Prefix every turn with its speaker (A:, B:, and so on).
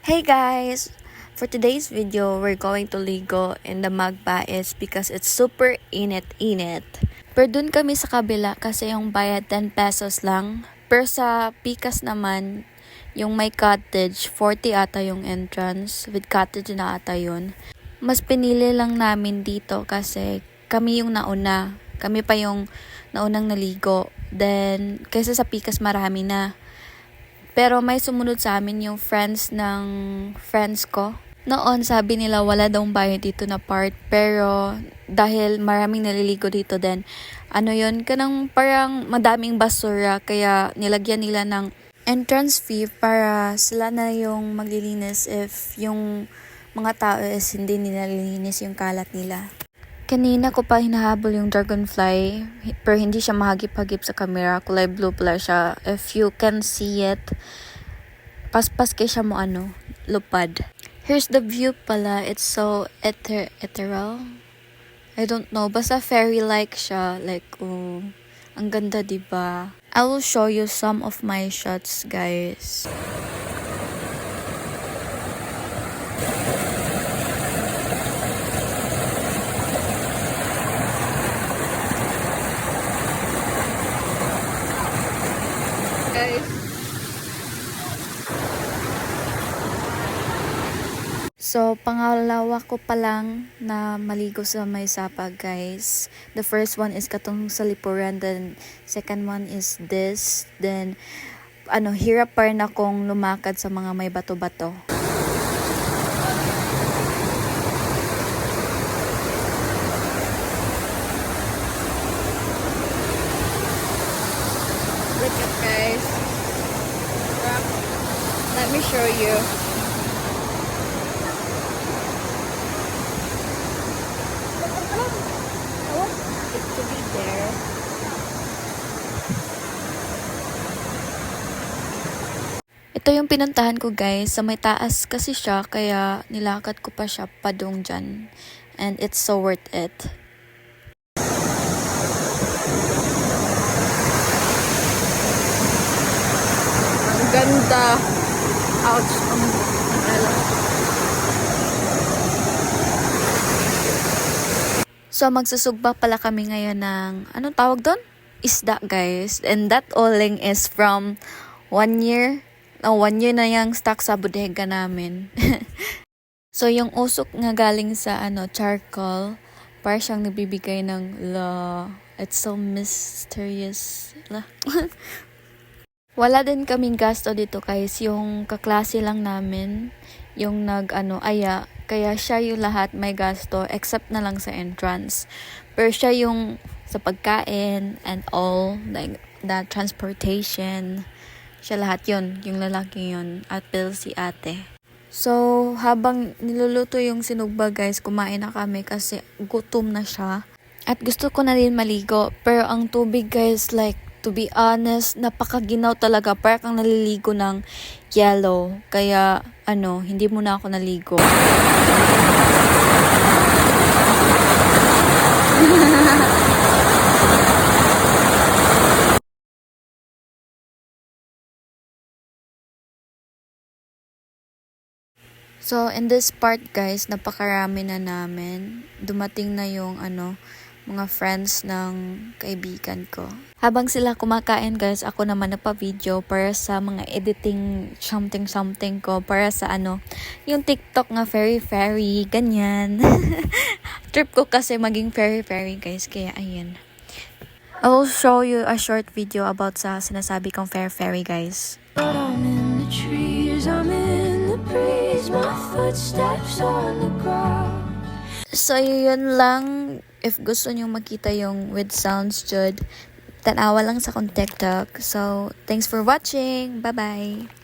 A: Hey guys! For today's video, we're going to ligo in the Magpais because it's super init-init. Pero dun kami sa kabila kasi yung bayad 10 pesos lang. Pero sa Pikas naman, yung may cottage, 40 ata yung entrance. With cottage na ata yun. Mas pinili lang namin dito kasi kami yung nauna. Kami pa yung naunang naligo. Then, kaysa sa Pikas marami na. Pero may sumunod sa amin yung friends ng friends ko. Noon, sabi nila wala daw bayad dito na part. Pero dahil maraming naliligo dito din, kanang parang madaming basura. Kaya nilagyan nila ng entrance fee para sila na yung maglilinis if yung mga tao is hindi nila lilinis yung kalat nila. Kanina ko pa hinahabol yung dragonfly, pero hindi siya mahagip-hagip sa camera. Kulay blue pala siya. If you can see it, paspas kay siya mo lupad. Here's the view pala. It's so ethereal. I don't know. Basta fairy-like siya. Ang ganda, diba? I will show you some of my shots, guys. So, pangalawa ko pa lang na maligo sa may sapag, guys. The first one is katong sa lipuran, then second one is this. Then, hirap pa rin akong lumakad sa mga may bato-bato. Look at guys. Let me show you. To be there. Ito yung pinuntahan ko, guys. Sa may taas kasi siya, kaya nilakad ko pa siya padung dyan. And it's so worth it. Ang ganda. Ouch. So, magsusugba pala kami ngayon ng, anong tawag doon? Isda, guys. And that oling is from 1 year. 1 year na yung stock sa bodega namin. So, yung usok nga galing sa, charcoal, para siyang nagbibigay ng it's so mysterious. Wala din kaming gasto dito, guys. Yung kaklase lang namin, yung aya. Kaya siya yung lahat may gasto except na lang sa entrance. Pero siya yung sa pagkain and all, like the transportation. Siya lahat yun, yung lalaki yun. At bill si ate. So, habang niluluto yung sinugba, guys, kumain na kami kasi gutom na siya. At gusto ko na din maligo. Pero ang tubig, guys, to be honest, napakaginaw talaga. Parang kang naliligo ng yellow. Kaya, hindi muna ako naligo. So, in this part, guys, napakarami na namin. Dumating na yung, mga friends ng kaibigan ko. Habang sila kumakain, guys, ako naman napa-video para sa mga editing something ko. Para sa yung TikTok nga fairy, ganyan. Trip ko kasi maging fairy, guys. Kaya, ayun. I will show you a short video about sa sinasabi kong fairy, guys. But I'm in the trees, I'm in the breeze, my footsteps on the ground. So, yun lang. If gusto nyo makita yung with sounds jud, tanawa lang sa kong TikTok. So, thanks for watching. Bye-bye.